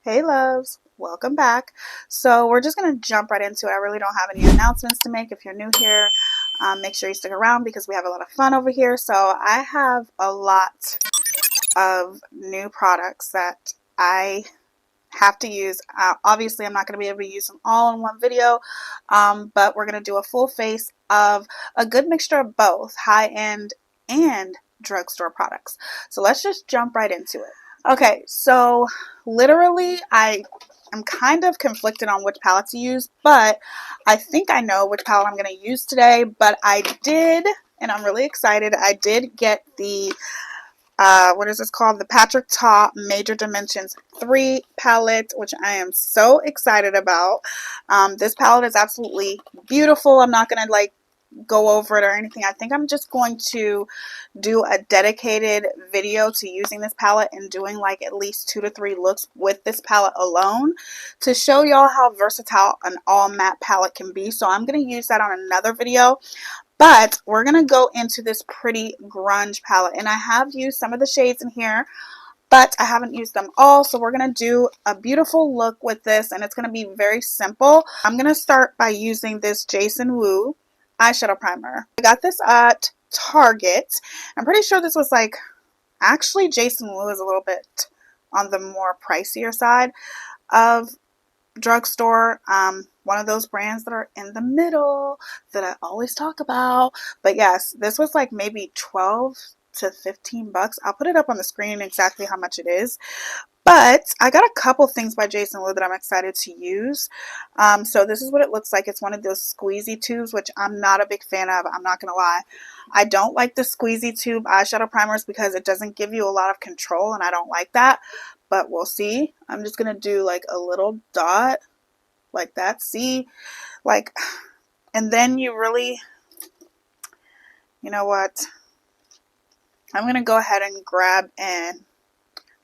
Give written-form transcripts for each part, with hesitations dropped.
Hey loves, welcome back. So we're just going to jump right into it. I really don't have any announcements to make. If you're new here, make sure you stick around because we have a lot of fun over here. So I have a lot of new products that I have to use. Obviously, I'm not going to be able to use them all in one video, but we're going to do a full face of a good mixture of both high-end and drugstore products. So let's just jump right into it. Okay, so literally I am kind of conflicted on which palette to use, but I think I know which palette I'm going to use today. But I did, and I'm really excited, I did get the, what is this called? The Patrick Ta Major Dimensions 3 palette, which I am so excited about. This palette is absolutely beautiful. I'm not going to go over it or anything. I think I'm just going to do a dedicated video to using this palette and doing like at least 2 to 3 looks with this palette alone to show y'all how versatile an all matte palette can be. So I'm going to use that on another video, but we're going to go into this pretty grunge palette, and I have used some of the shades in here, but I haven't used them all. So we're going to do a beautiful look with this, and it's going to be very simple. I'm going to start by using this Jason Wu eyeshadow primer. I got this at Target. I'm pretty sure this was actually Jason Wu is a little bit on the more pricier side of drugstore. One of those brands that are in the middle that I always talk about. But yes, this was like maybe 12 to 15 bucks. I'll put it up on the screen exactly how much it is. But I got a couple things by Jason Wu that I'm excited to use. So this is what it looks like. It's one of those squeezy tubes, which I'm not a big fan of. I'm not going to lie. I don't like the squeezy tube eyeshadow primers because it doesn't give you a lot of control, and I don't like that. But we'll see. I'm just going to do like a little dot like that. See? And then you really, you know what? I'm going to go ahead and grab an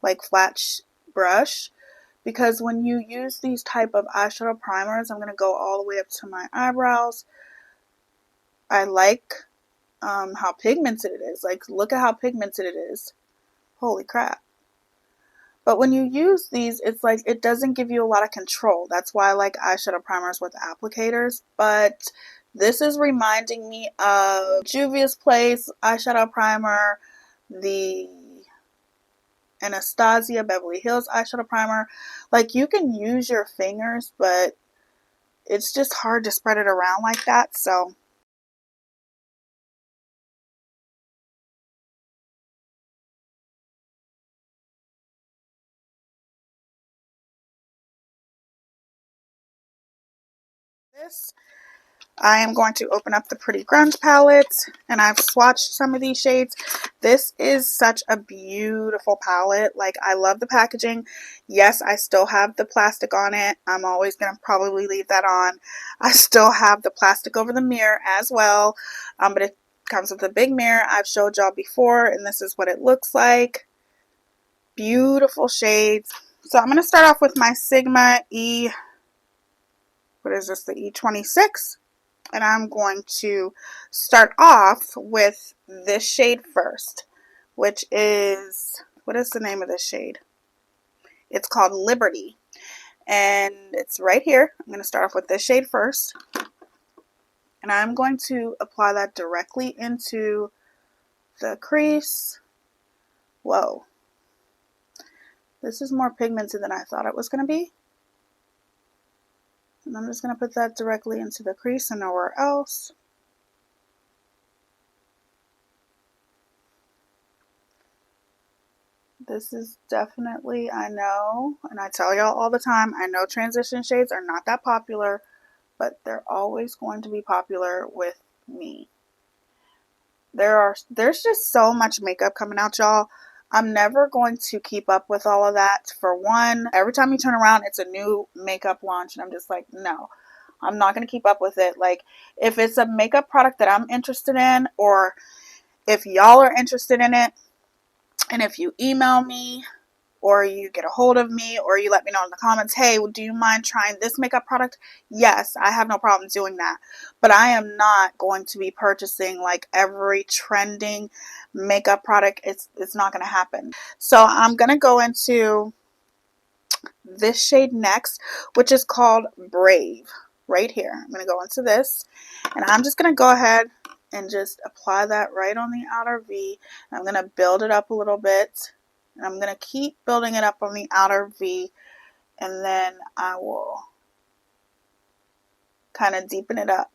flat brush, because when you use these type of eyeshadow primers, I'm going to go all the way up to my eyebrows. I like how pigmented it is. Like, look at how pigmented it is. Holy crap. But when you use these, it's like it doesn't give you a lot of control. That's why I like eyeshadow primers with applicators. But this is reminding me of Juvia's Place eyeshadow primer, the Anastasia Beverly Hills eyeshadow primer. Like, you can use your fingers, but it's just hard to spread it around like that. So this, I am going to open up the Pretty Grunge palette, and I've swatched some of these shades. This is such a beautiful palette. Like, I love the packaging. Yes, I still have the plastic on it. I'm always going to probably leave that on. I still have the plastic over the mirror as well, but it comes with a big mirror. I've showed y'all before, and this is what it looks like. Beautiful shades. So I'm going to start off with my Sigma E, what is this, the E26? And I'm going to start off with this shade first, which is, what is the name of this shade? It's called Liberty, and it's right here. I'm going to start off with this shade first, and I'm going to apply that directly into the crease. Whoa. This is more pigmented than I thought it was going to be. And I'm just going to put that directly into the crease and nowhere else. This is definitely, I know, and I tell y'all all the time, I know transition shades are not that popular, but they're always going to be popular with me. There's just so much makeup coming out, y'all. I'm never going to keep up with all of that. For one, every time you turn around, it's a new makeup launch, and I'm just like, no, I'm not going to keep up with it. Like, if it's a makeup product that I'm interested in, or if y'all are interested in it, and if you email me, or you get a hold of me, or you let me know in the comments, hey, do you mind trying this makeup product? Yes, I have no problem doing that. But I am not going to be purchasing like every trending makeup product. It's not going to happen. So I'm going to go into this shade next, which is called Brave, right here. I'm going to go into this, and I'm just going to go ahead and just apply that right on the outer V. I'm going to build it up a little bit, and I'm going to keep building it up on the outer V, and then I will kind of deepen it up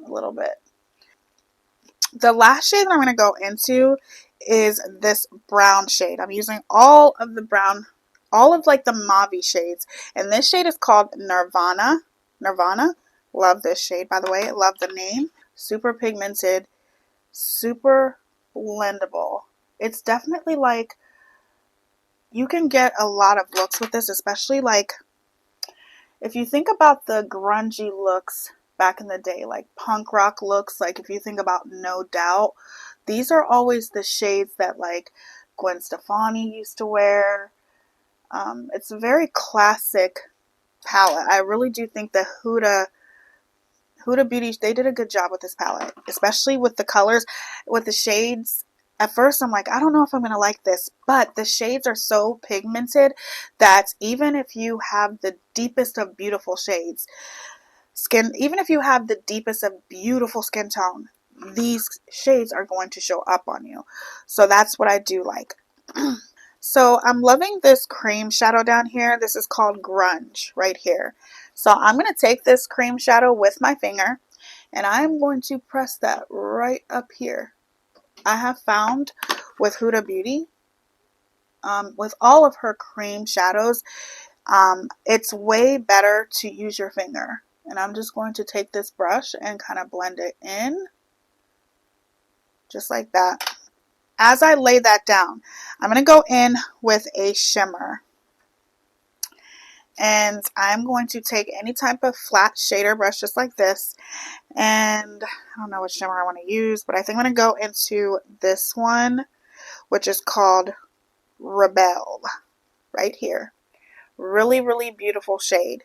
a little bit. The last shade that I'm going to go into is this brown shade. I'm using all of the brown, all of like the mauve shades, and this shade is called Nirvana. Love this shade, by the way. Love the name. Super pigmented, super blendable. It's definitely like, you can get a lot of looks with this, especially like if you think about the grungy looks back in the day, like punk rock looks, like if you think about No Doubt, these are always the shades that like Gwen Stefani used to wear. It's a very classic palette. I really do think the Huda Beauty, they did a good job with this palette, especially with the colors, with the shades. At first, I'm like, I don't know if I'm going to like this, but the shades are so pigmented that even if you have the deepest of beautiful shades, even if you have the deepest of beautiful skin tone, these shades are going to show up on you. So that's what I do like. So I'm loving this cream shadow down here. This is called Grunge right here. So I'm going to take this cream shadow with my finger, and I'm going to press that right up here. I have found with Huda Beauty, with all of her cream shadows, it's way better to use your finger. And I'm just going to take this brush and kind of blend it in, just like that. As I lay that down, I'm going to go in with a shimmer. And I'm going to take any type of flat shader brush just like this. And I don't know what shimmer I want to use, but I think I'm going to go into this one, which is called Rebel, right here. Really, really beautiful shade.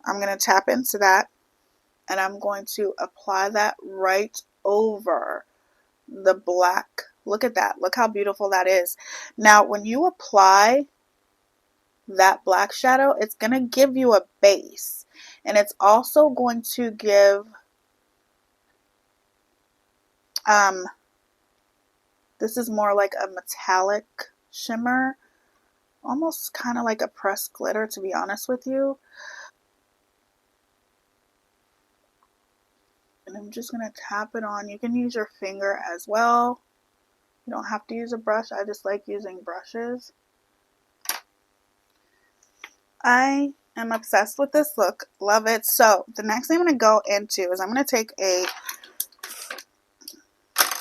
I'm going to tap into that, and I'm going to apply that right over the black. Look at that. Look how beautiful that is. Now, when you apply that black shadow, it's going to give you a base, and it's also going to give this is more like a metallic shimmer, almost kind of like a pressed glitter, to be honest with you. And I'm just going to tap it on. You can use your finger as well. You don't have to use a brush. I just like using brushes. I am obsessed with this look. Love it. So the next thing I'm going to go into is I'm going to take a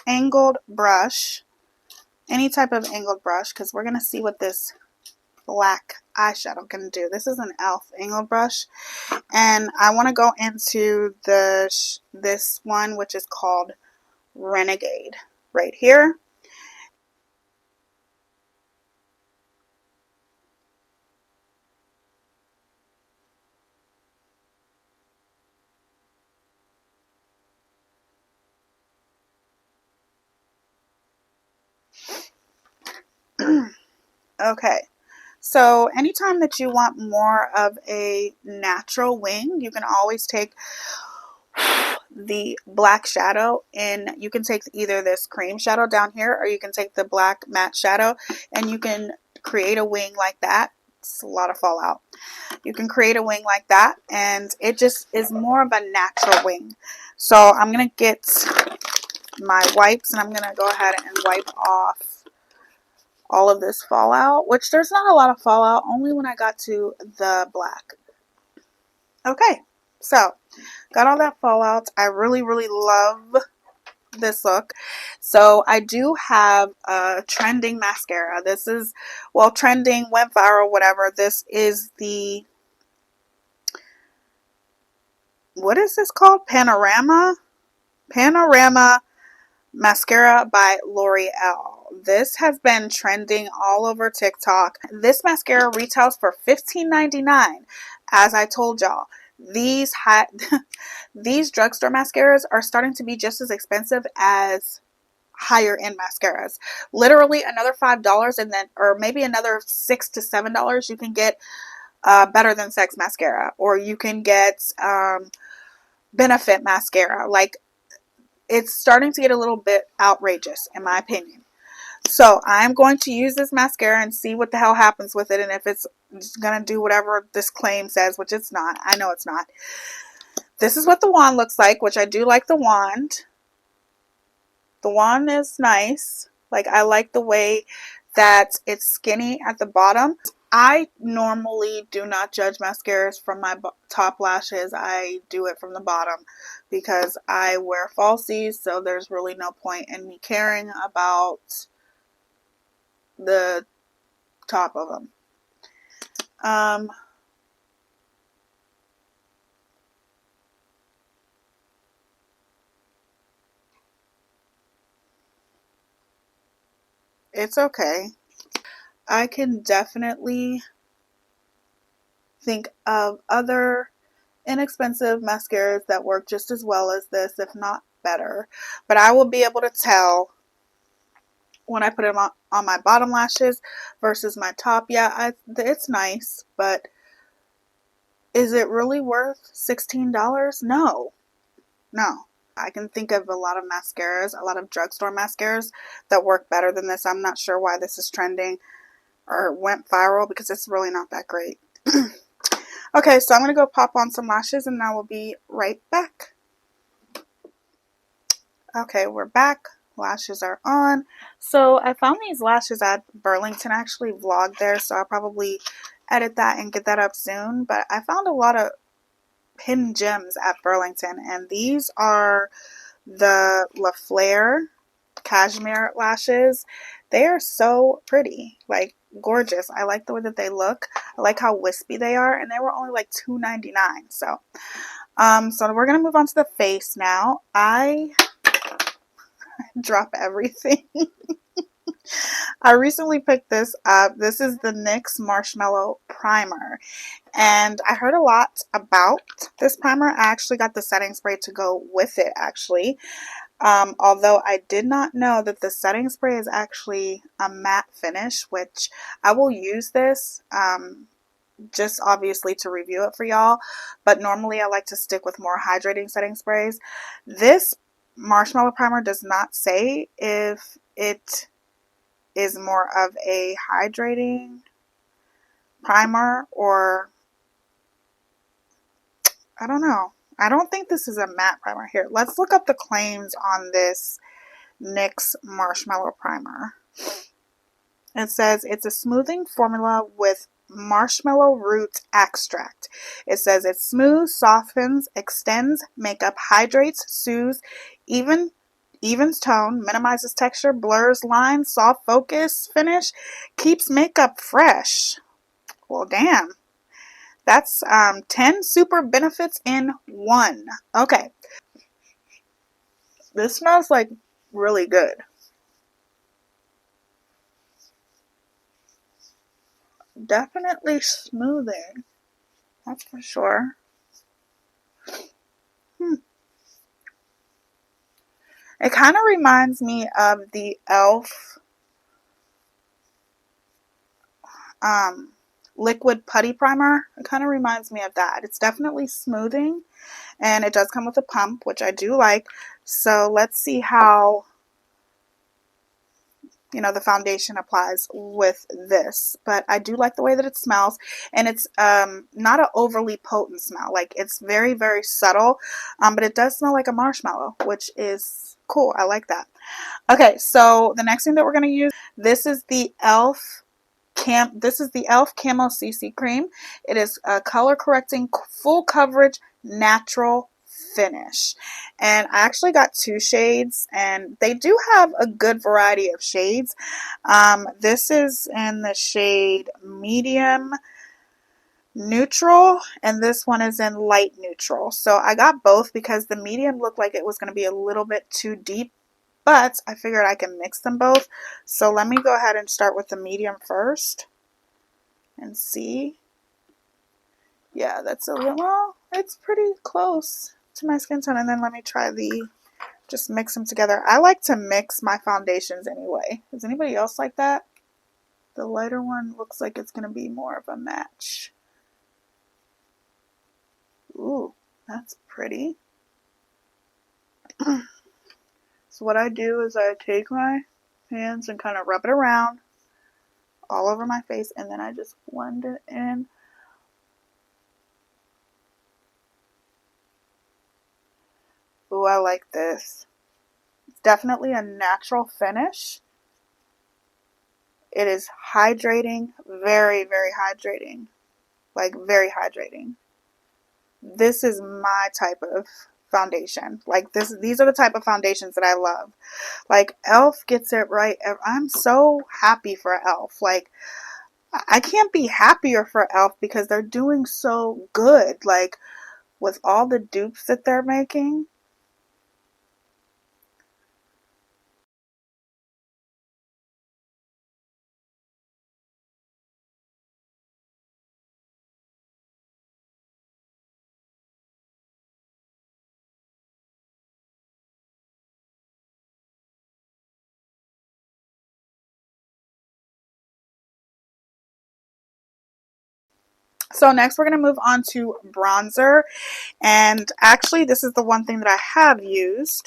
angled brush, any type of angled brush, because we're going to see what this black eyeshadow can do. This is an e.l.f. angled brush, and I want to go into this one, which is called Renegade, right here. Okay, so anytime that you want more of a natural wing, you can always take the black shadow, and you can take either this cream shadow down here, or you can take the black matte shadow, and you can create a wing like that. It's a lot of fallout. You can create a wing like that, and it just is more of a natural wing. So I'm going to get my wipes, and I'm going to go ahead and wipe off all of this fallout, which there's not a lot of fallout, only when I got to the black. Okay, so got all that fallout. I really, really love this look. So I do have a trending mascara. This is, well, trending, went viral, whatever. This is the, what is this called? Panorama mascara by L'Oreal. This has been trending all over TikTok. This mascara retails for $15.99. As I told y'all, these these drugstore mascaras are starting to be just as expensive as higher end mascaras. Literally another $5, and then, or maybe another $6 to $7, you can get Better Than Sex mascara, or you can get Benefit mascara. Like, it's starting to get a little bit outrageous, in my opinion. So I'm going to use this mascara and see what the hell happens with it, and if it's going to do whatever this claim says, which it's not. I know it's not. This is what the wand looks like, which I do like the wand. The wand is nice. Like, I like the way that it's skinny at the bottom. I normally do not judge mascaras from my top lashes. I do it from the bottom because I wear falsies, so there's really no point in me caring about the top of them. It's okay. I can definitely think of other inexpensive mascaras that work just as well as this, if not better. But I will be able to tell when I put them on my bottom lashes versus my top. Yeah, it's nice, but is it really worth $16? No. I can think of a lot of mascaras, a lot of drugstore mascaras that work better than this. I'm not sure why this is trending or went viral because it's really not that great. Okay, so I'm going to go pop on some lashes and I will be right back. Okay, we're back. Lashes are on. So I found these lashes at Burlington. I actually vlogged there, so I'll probably edit that and get that up soon. But I found a lot of hidden gems at Burlington, and these are the La Flare cashmere lashes. They are so pretty, like gorgeous. I like the way that they look. I like how wispy they are, and they were only like $2.99. So we're gonna move on to the face now. I drop everything. I recently picked this up. This is the NYX Marshmallow Primer, and I heard a lot about this primer. I actually got the setting spray to go with it, actually. Although I did not know that the setting spray is actually a matte finish, which I will use this just obviously to review it for y'all, but normally I like to stick with more hydrating setting sprays. This Marshmallow Primer does not say if it is more of a hydrating primer or I don't know. I don't think this is a matte primer. Here, let's look up the claims on this NYX Marshmallow Primer. It says it's a smoothing formula with marshmallow root extract. It says it smooths, softens, extends, makeup, hydrates, soothes, evens tone, minimizes texture, blurs lines, soft focus finish, keeps makeup fresh. Well, damn. That's 10 super benefits in one. Okay. This smells like really good. Definitely smoothing. That's for sure. It kind of reminds me of the e.l.f. Liquid Putty Primer. It kind of reminds me of that. It's definitely smoothing, and it does come with a pump, which I do like. So let's see how the foundation applies with this. But I do like the way that it smells, and it's not an overly potent smell. Like, it's very, very subtle, but it does smell like a marshmallow, which is cool. I like that. Okay, so the next thing that we're going to use, this is the e.l.f. Camo CC Cream. It is a color correcting, full coverage, natural finish. And I actually got 2 shades, and they do have a good variety of shades. This is in the shade medium neutral, and this one is in light neutral. So I got both because the medium looked like it was going to be a little bit too deep, but I figured I can mix them both. So let me go ahead and start with the medium first and see. Yeah, that's a little, well, it's pretty close to my skin tone. And then let me try the Just mix them together. I like to mix my foundations anyway. Is anybody else like that? The lighter one looks like it's going to be more of a match. Ooh, that's pretty. So what I do is I take my hands and kind of rub it around all over my face, and then I just blend it in. Ooh, I like this. It's definitely a natural finish. It is hydrating, very, very hydrating. Like, very hydrating. This is my type of foundation. Like, these are the type of foundations that I love. Like, e.l.f. gets it right. I'm so happy for e.l.f. Like, I can't be happier for e.l.f. because they're doing so good. Like, with all the dupes that they're making. So next we're going to move on to bronzer. And actually this is the one thing that I have used.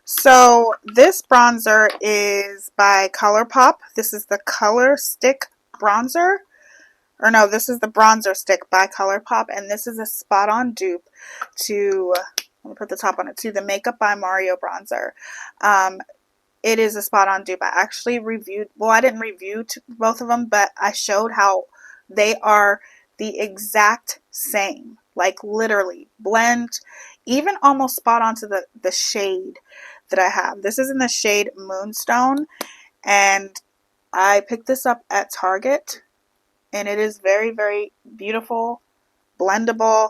So this bronzer is by ColourPop. This is the Color Stick bronzer. Or no, this is the bronzer stick by ColourPop. And this is a spot on dupe to, let me put the top on it, to the Makeup by Mario bronzer. It is a spot on dupe. I actually reviewed, well, I didn't review both of them, but I showed how they are the exact same. Like literally blend, even almost spot on to the shade that I have. This is in the shade Moonstone, and I picked this up at Target, and it is very, very beautiful, blendable.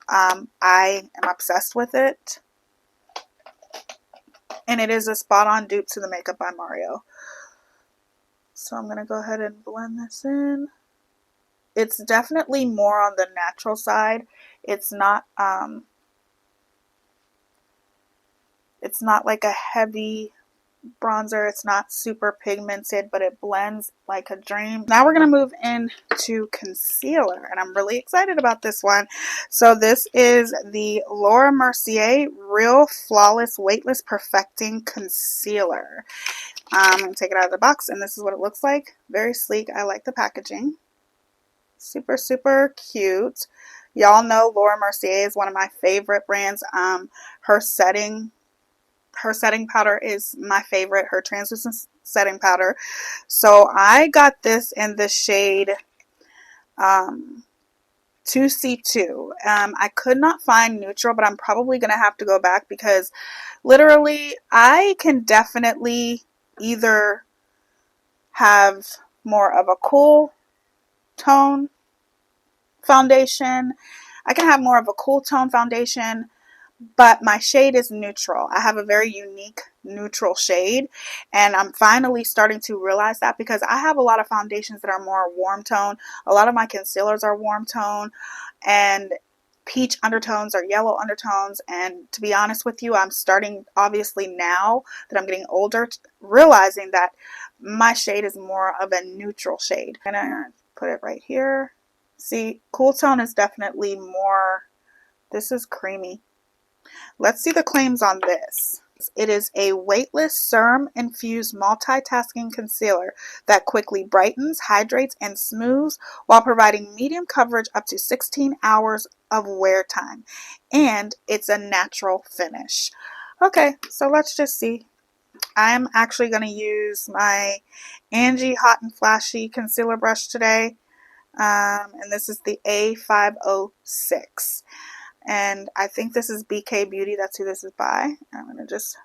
I am obsessed with it, and it is a spot on dupe to the Makeup by Mario. So I'm going to go ahead and blend this in. It's definitely more on the natural side. It's not like a heavy bronzer. It's not super pigmented, but it blends like a dream. Now we're going to move into concealer, and I'm really excited about this one. So this is the Laura Mercier Real Flawless Weightless Perfecting Concealer. I'm going to take it out of the box, and this is what it looks like. Very sleek. I like the packaging. Super, super cute. Y'all know Laura Mercier is one of my favorite brands. Her setting powder is my favorite. Her translucent setting powder. So I got this in the shade 2C2. I could not find neutral, but I'm probably going to have to go back because literally I can definitely either have more of a cool tone foundation. I can have more of a cool tone foundation, but my shade is neutral. I have a very unique neutral shade, and I'm finally starting to realize that because I have a lot of foundations that are more warm tone. A lot of my concealers are warm tone, and peach undertones or yellow undertones. And to be honest with you, I'm starting, obviously now that I'm getting older, realizing that my shade is more of a neutral shade. I'm gonna put it right here. See, cool tone is definitely more, this is creamy. Let's see the claims on this. It is a weightless serum-infused multitasking concealer that quickly brightens, hydrates, and smooths while providing medium coverage up to 16 hours of wear time. And it's a natural finish. Okay, so let's just see. I'm actually going to use my Angie Hot and Flashy concealer brush today. And this is the A506. And I think this is BK Beauty. That's who this is by. I'm going to just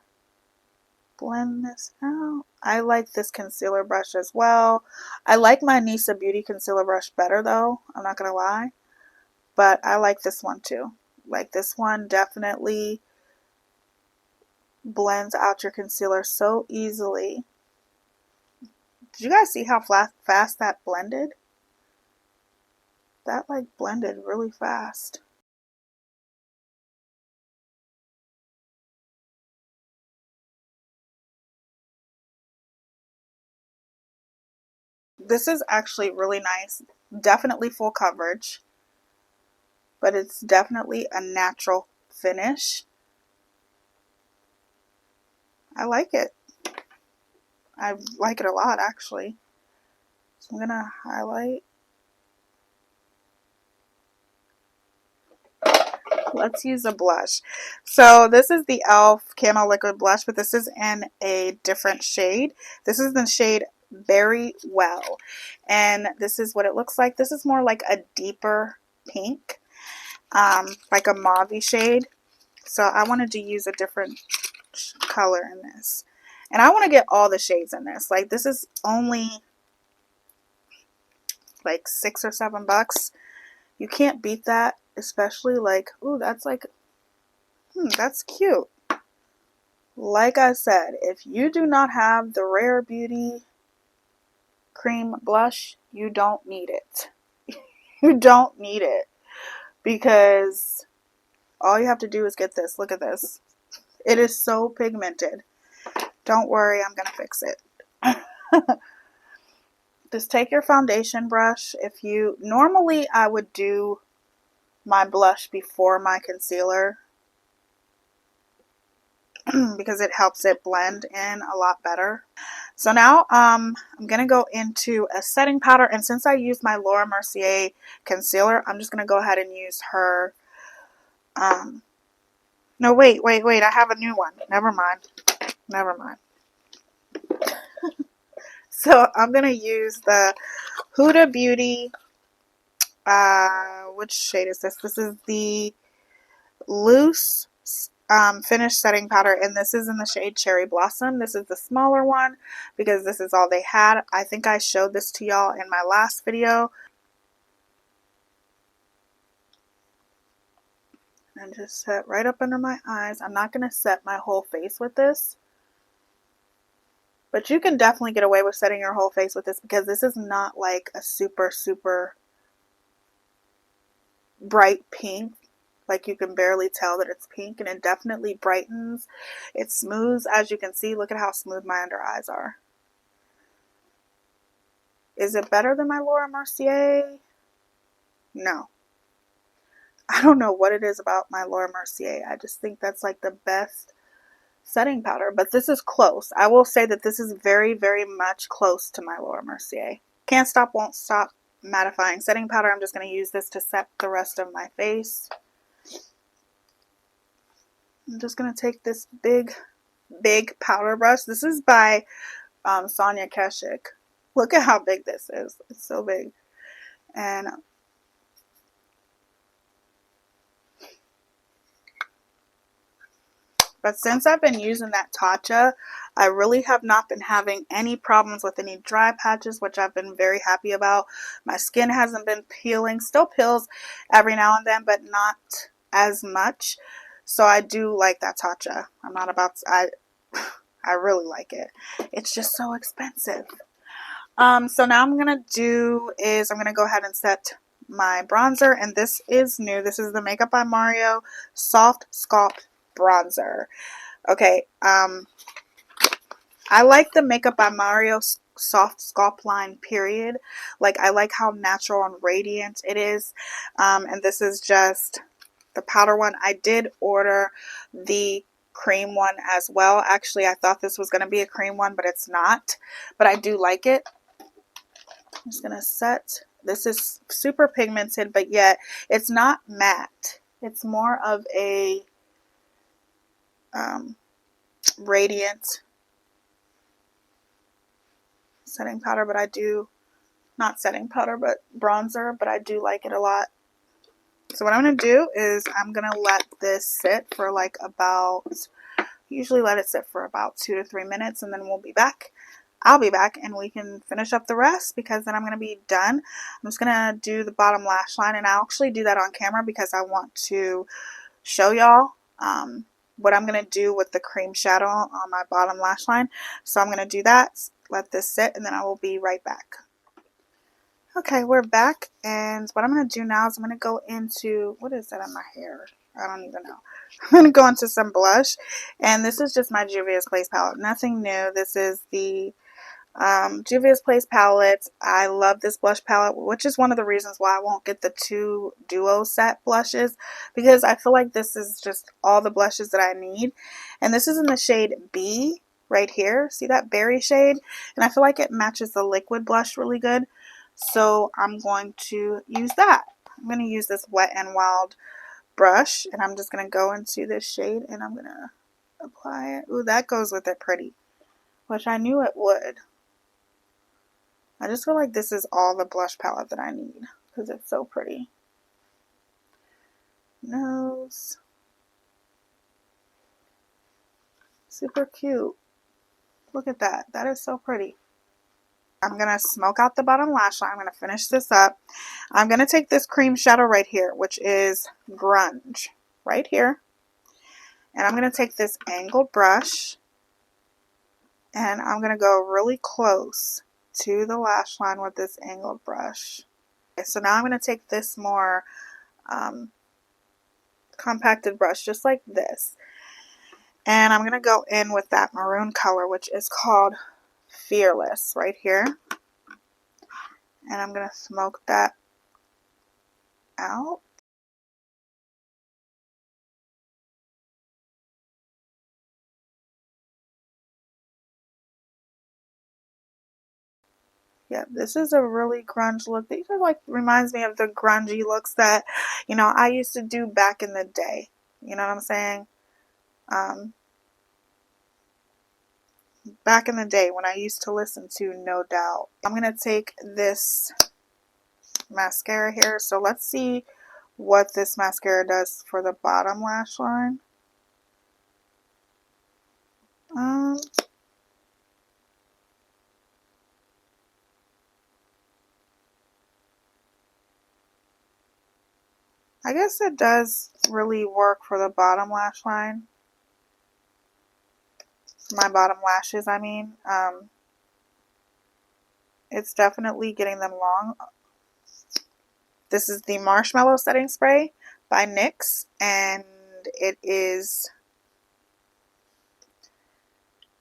blend this out. I like this concealer brush as well. I like my Nisa Beauty concealer brush better though. I'm not going to lie. But I like this one too. Like this one definitely blends out your concealer so easily. Did you guys see how fast that blended? That like blended really fast. This is actually really nice. Definitely full coverage, but it's definitely a natural finish. I like it. I like it a lot, actually. So I'm gonna highlight. Let's use a blush. So this is the e.l.f. Camo Liquid Blush, but this is in a different shade. This is the shade Very Well. And this is what it looks like. This is more like a deeper pink, like a mauve shade. So I wanted to use a different color in this. And I want to get all the shades in this. Like, this is only like $6 or $7. You can't beat that, especially like, ooh, that's like, that's cute. Like I said, if you do not have the Rare Beauty cream blush, you don't need it. You don't need it, because all you have to do is get this. Look at this. It is so pigmented. Don't worry, I'm gonna fix it. Just take your foundation brush. If you normally, I would do my blush before my concealer because it helps it blend in a lot better. So now I'm gonna go into a setting powder, and since I used my Laura Mercier concealer, I'm just gonna go ahead and use her. No, wait, I have a new one. Never mind. So I'm gonna use the Huda Beauty. Which shade is this? This is the loose finish setting powder, and this is in the shade Cherry Blossom. This is the smaller one because this is all they had. I think I showed this to y'all in my last video. And just set right up under my eyes. I'm not going to set my whole face with this, but you can definitely get away with setting your whole face with this because this is not like a super bright pink. Like, you can barely tell that it's pink, and it definitely brightens. It smooths, as you can see. Look at how smooth my under eyes are. Is it better than my Laura Mercier? No. I don't know what it is about my Laura Mercier. I just think that's like the best setting powder, but this is close. I will say that this is very, very much close to my Laura Mercier. Can't Stop, Won't Stop mattifying setting powder. I'm just going to use this to set the rest of my face. I'm just going to take this big powder brush. This is by Sonia Keshik. Look at how big this is. It's so big. And but since I've been using that Tatcha, I really have not been having any problems with any dry patches, which I've been very happy about. My skin hasn't been peeling. Still peels every now and then, but not as much. So I do like that Tatcha. I'm not about to, I really like it. It's just so expensive. So now I'm going to do is I'm going to go ahead and set my bronzer, and this is new. This is the Makeup by Mario Soft Sculpt Bronzer. Okay, I like the Makeup by Mario Soft Sculpt line, period. Like, I like how natural and radiant it is. And this is just the powder one. I did order the cream one as well. Actually, I thought this was going to be a cream one, but it's not. But I do like it. I'm just going to set. This is super pigmented, but yet it's not matte. It's more of a radiant setting powder, but I do, not setting powder, but bronzer, but I do like it a lot. So what I'm going to do is I'm going to let this sit for like about, usually let it sit for about 2 to 3 minutes, and then we'll be back. I'll be back and we can finish up the rest, because then I'm going to be done. I'm just going to do the bottom lash line, and I'll actually do that on camera because I want to show y'all what I'm going to do with the cream shadow on my bottom lash line. So I'm going to do that, let this sit, and then I will be right back. Okay, we're back, and what I'm going to do now is I'm going to go into, what is that on my hair? I don't even know. I'm going to go into some blush, and this is just my Juvia's Place palette. Nothing new. This is the Juvia's Place palette. I love this blush palette, which is one of the reasons why I won't get the 2 duo set blushes, because I feel like this is just all the blushes that I need. And this is in the shade B right here. See that berry shade? And I feel like it matches the liquid blush really good. So I'm going to use that. I'm going to use this Wet n Wild brush, and I'm just going to go into this shade and I'm going to apply it. Ooh, that goes with it pretty, which I knew it would. I just feel like this is all the blush palette that I need because it's so pretty. Nose. Super cute. Look at that. That is so pretty. I'm going to smoke out the bottom lash line. I'm going to finish this up. I'm going to take this cream shadow right here, which is Grunge, right here. And I'm going to take this angled brush and I'm going to go really close to the lash line with this angled brush. Okay, so now I'm going to take this more compacted brush, just like this. And I'm going to go in with that maroon color, which is called Fearless, right here. And I'm going to smoke that out. Yeah, this is a really grunge look. These are like, reminds me of the grungy looks that, you know, I used to do back in the day. You know what I'm saying? Back in the day when I used to listen to No Doubt. I'm going to take this mascara here. So let's see what this mascara does for the bottom lash line. I guess it does really work for the bottom lash line. My bottom lashes, I mean. It's definitely getting them long. This is the Marshmallow Setting Spray by NYX, and it is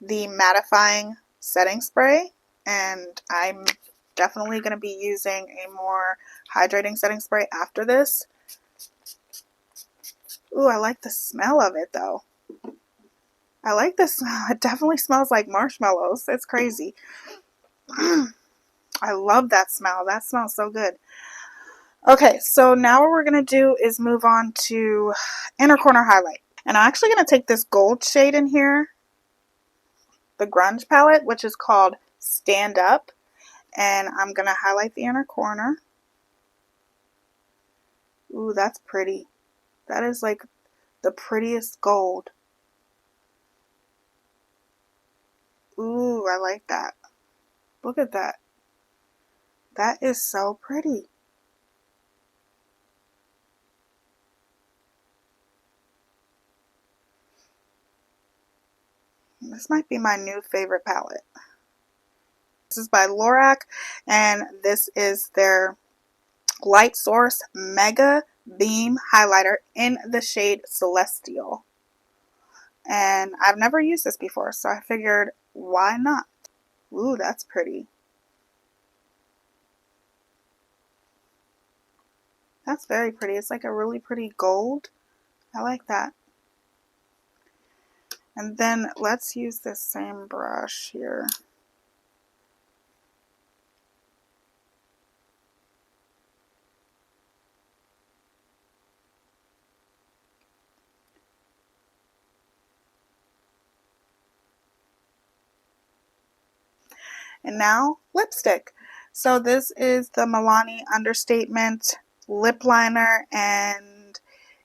the mattifying setting spray, and I'm definitely going to be using a more hydrating setting spray after this. Ooh, I like the smell of it though. I like the smell. It definitely smells like marshmallows. It's crazy. I love that smell. That smells so good. Okay, so now what we're going to do is move on to inner corner highlight. And I'm actually going to take this gold shade in here, the grunge palette, which is called Stand Up. And I'm going to highlight the inner corner. Ooh, that's pretty. That is like the prettiest gold. Ooh, I like that. Look at that. That is so pretty. This might be my new favorite palette. This is by Lorac, and this is their Light Source Mega Beam Highlighter in the shade Celestial. And I've never used this before, so I figured, why not? Ooh, that's pretty. That's very pretty. It's like a really pretty gold. I like that. And then let's use this same brush here. And now, lipstick. So this is the Milani Understatement lip liner, and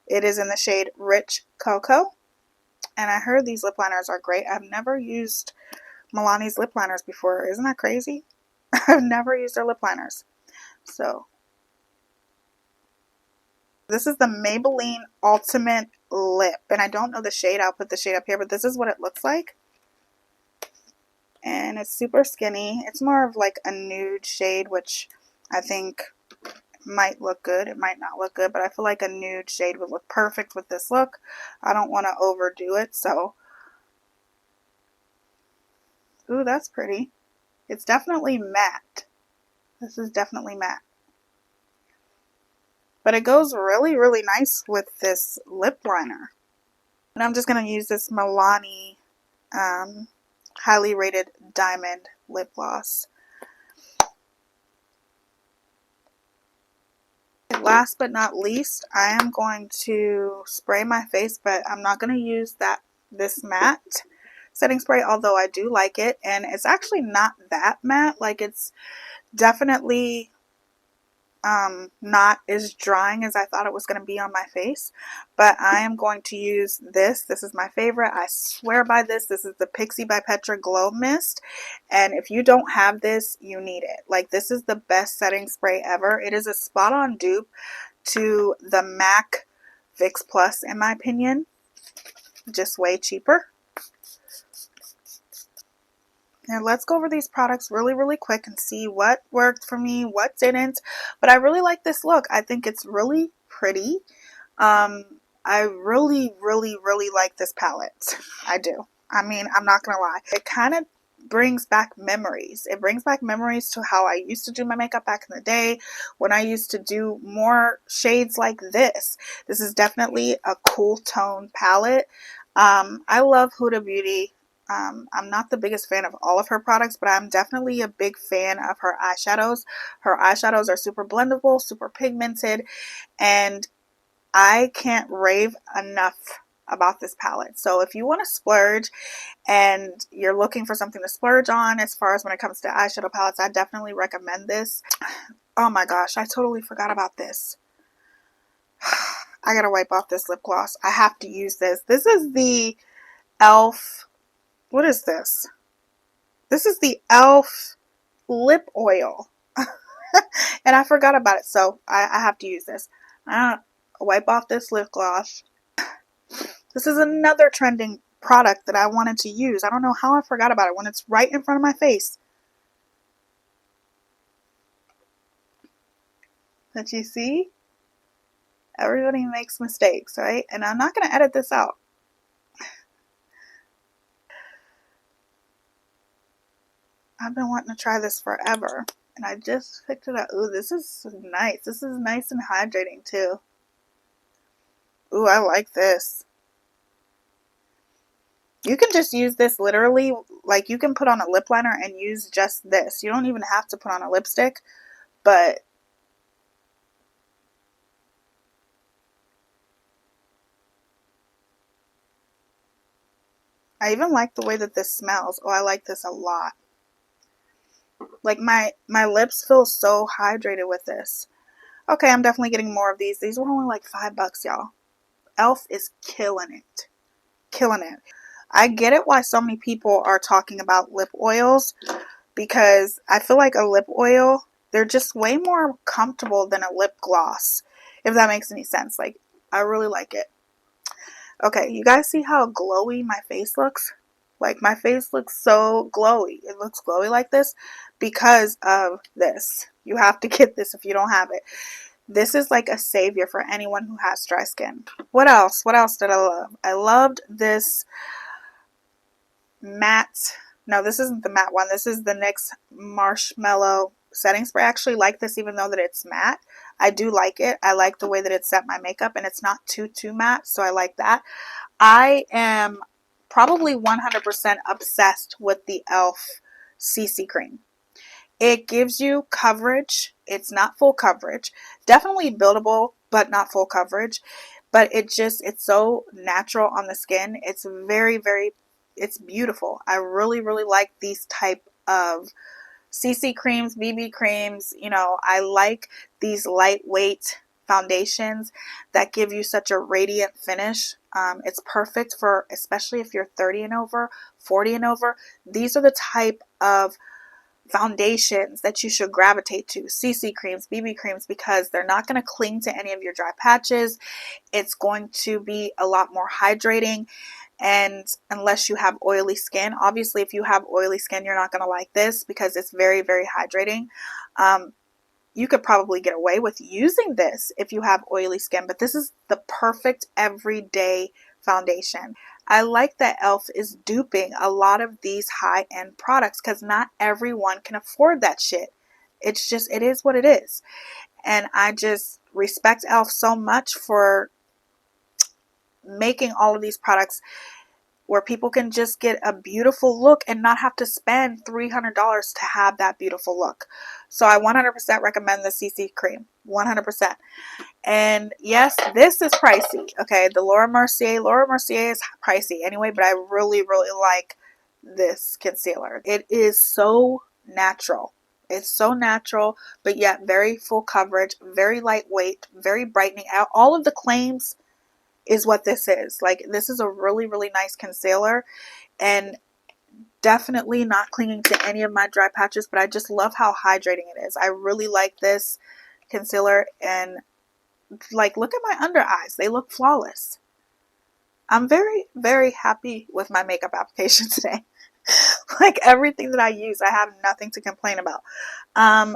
it is in the shade Rich Cocoa. And I heard these lip liners are great. I've never used Milani's lip liners before. Isn't that crazy? I've never used their lip liners. So this is the Maybelline Ultimate Lip. And I don't know the shade. I'll put the shade up here, but this is what it looks like. And it's super skinny. It's more of like a nude shade, which I think might look good. It might not look good, but I feel like a nude shade would look perfect with this look. I don't want to overdo it, so. Ooh, that's pretty. It's definitely matte. This is definitely matte. But it goes really, really nice with this lip liner. And I'm just going to use this Milani highly rated diamond lip gloss. Last but not least, I am going to spray my face, but I'm not going to use this matte setting spray, although I do like it. And it's actually not that matte. Like, it's definitely not as drying as I thought it was going to be on my face. But I am going to use this. This is my favorite. I swear by this. This is the Pixie by Petra Glow Mist. And if you don't have this, you need it. Like, this is the best setting spray ever. It is a spot-on dupe to the MAC Vicks Plus, in my opinion. Just way cheaper. And let's go over these products really, really quick and see what worked for me, what didn't. But I really like this look. I think it's really pretty. I really, really, really like this palette. I do. I mean, I'm not going to lie. It kind of brings back memories. It brings back memories to how I used to do my makeup back in the day, when I used to do more shades like this. This is definitely a cool tone palette. I love Huda Beauty. I'm not the biggest fan of all of her products, but I'm definitely a big fan of her eyeshadows. Her eyeshadows are super blendable, super pigmented, and I can't rave enough about this palette. So if you want to splurge and you're looking for something to splurge on as far as when it comes to eyeshadow palettes, I definitely recommend this. Oh my gosh, I totally forgot about this. I gotta wipe off this lip gloss. I have to use this. This is the e.l.f. What is this? This is the e.l.f. lip oil. And I forgot about it, so I have to use this. Wipe off this lip gloss. This is another trending product that I wanted to use. I don't know how I forgot about it when it's right in front of my face. Did you see? Everybody makes mistakes, right? And I'm not going to edit this out. I've been wanting to try this forever, and I just picked it up. Ooh, this is nice. This is nice and hydrating too. Ooh, I like this. You can just use this literally, like you can put on a lip liner and use just this. You don't even have to put on a lipstick, but I even like the way that this smells. Oh, I like this a lot. Like my lips feel so hydrated with this. Okay, I'm definitely getting more of these. These were only like $5, y'all. e.l.f. is killing it. Killing it. I get it why so many people are talking about lip oils, because I feel like a lip oil, they're just way more comfortable than a lip gloss, if that makes any sense. Like, I really like it. Okay, you guys see how glowy my face looks? Like, my face looks so glowy. It looks glowy like this because of this. You have to get this if you don't have it. This is like a savior for anyone who has dry skin. What else? What else did I love? I loved this matte. No, this isn't the matte one. This is the NYX Marshmallow setting spray. I actually like this even though that it's matte. I do like it. I like the way that it set my makeup, and it's not too matte, so I like that. I am probably 100% obsessed with the e.l.f. CC cream. It gives you coverage. It's not full coverage. Definitely buildable, but not full coverage. But it's so natural on the skin. It's very, very, it's beautiful. I really, really like these type of CC creams, BB creams. You know, I like these lightweight foundations that give you such a radiant finish. It's perfect for, especially if you're 30 and over, 40 and over. These are the type of foundations that you should gravitate to. CC creams, BB creams, because they're not going to cling to any of your dry patches. It's going to be a lot more hydrating. And unless you have oily skin, obviously if you have oily skin, you're not going to like this because it's very, very hydrating. You could probably get away with using this if you have oily skin, but this is the perfect everyday foundation. I like that e.l.f. is duping a lot of these high-end products because not everyone can afford that shit. It's just, it is what it is. And I just respect e.l.f. so much for making all of these products where people can just get a beautiful look and not have to spend $300 to have that beautiful look. So I 100% recommend the CC cream. 100%. And yes, this is pricey. Okay, the Laura Mercier is pricey anyway, but I really, really like this concealer. It is so natural. It's so natural, but yet very full coverage, very lightweight, very brightening out. All of the claims is what this is. Like, this is a really, really nice concealer, and definitely not clinging to any of my dry patches, but I just love how hydrating it is. I really like this concealer, and like, look at my under eyes. They look flawless. I'm very, very happy with my makeup application today. Like, everything that I use, I have nothing to complain about.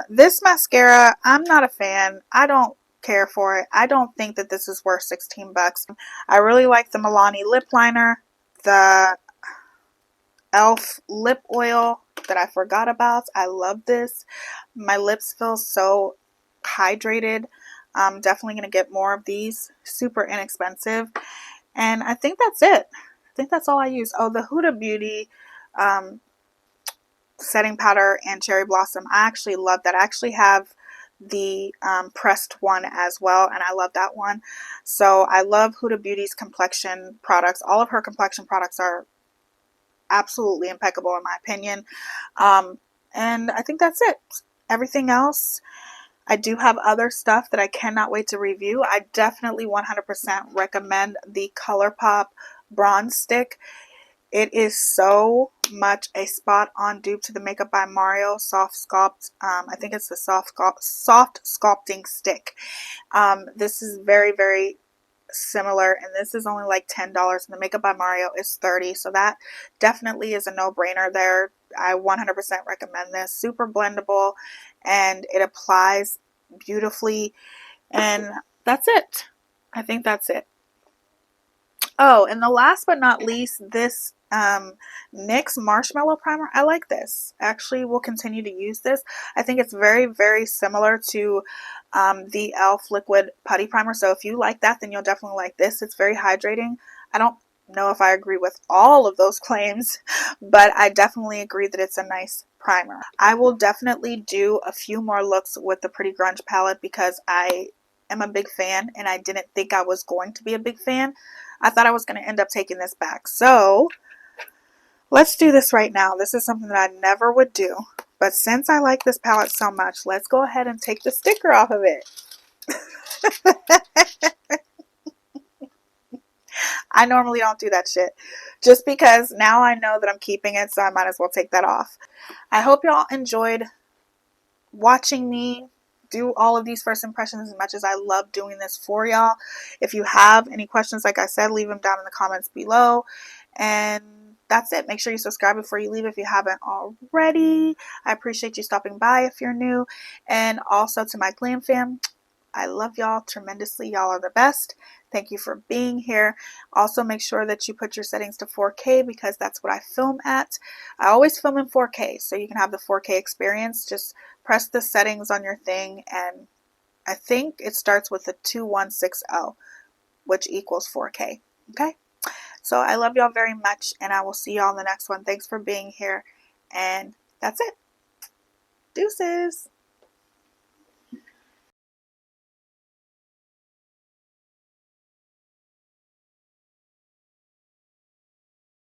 This mascara, I'm not a fan. I don't care for it. I don't think that this is worth 16 bucks. I really like the Milani lip liner, the e.l.f. lip oil that I forgot about. I love this. My lips feel so hydrated. I'm definitely going to get more of these. Super inexpensive. And I think that's it. I think that's all I use. Oh, the Huda Beauty setting powder and cherry blossom. I actually love that. I actually have the pressed one as well, and I love that one. So I love Huda Beauty's complexion products. All of her complexion products are absolutely impeccable in my opinion. And I think that's it. Everything else, I do have other stuff that I cannot wait to review. I definitely 100% recommend the ColourPop Bronze Stick. It is so much a spot-on dupe to the Makeup by Mario Soft Sculpt. I think it's the soft sculpting stick. This is very, very similar, and this is only like $10, and the Makeup by Mario is $30, so that definitely is a no-brainer there. I 100% recommend this. Super blendable, and it applies beautifully, and that's it. I think that's it. Oh, and the last but not least, this NYX Marshmallow Primer. I like this. Actually, we'll continue to use this. I think it's very, very similar to the e.l.f. Liquid Putty Primer. So if you like that, then you'll definitely like this. It's very hydrating. I don't know if I agree with all of those claims, but I definitely agree that it's a nice primer. I will definitely do a few more looks with the Pretty Grunge palette because I am a big fan, and I didn't think I was going to be a big fan. I thought I was going to end up taking this back. So let's do this right now. This is something that I never would do. But since I like this palette so much, let's go ahead and take the sticker off of it. I normally don't do that shit. Just because now I know that I'm keeping it, so I might as well take that off. I hope y'all enjoyed watching me do all of these first impressions as much as I love doing this for y'all. If you have any questions, like I said, leave them down in the comments below. And that's it. Make sure you subscribe before you leave if you haven't already. I appreciate you stopping by if you're new. And also to my Glam fam, I love y'all tremendously. Y'all are the best. Thank you for being here. Also, make sure that you put your settings to 4K because that's what I film at. I always film in 4K so you can have the 4K experience. Just press the settings on your thing, and I think it starts with a 2160, which equals 4K. Okay? So I love y'all very much, and I will see y'all in the next one. Thanks for being here, and that's it. Deuces.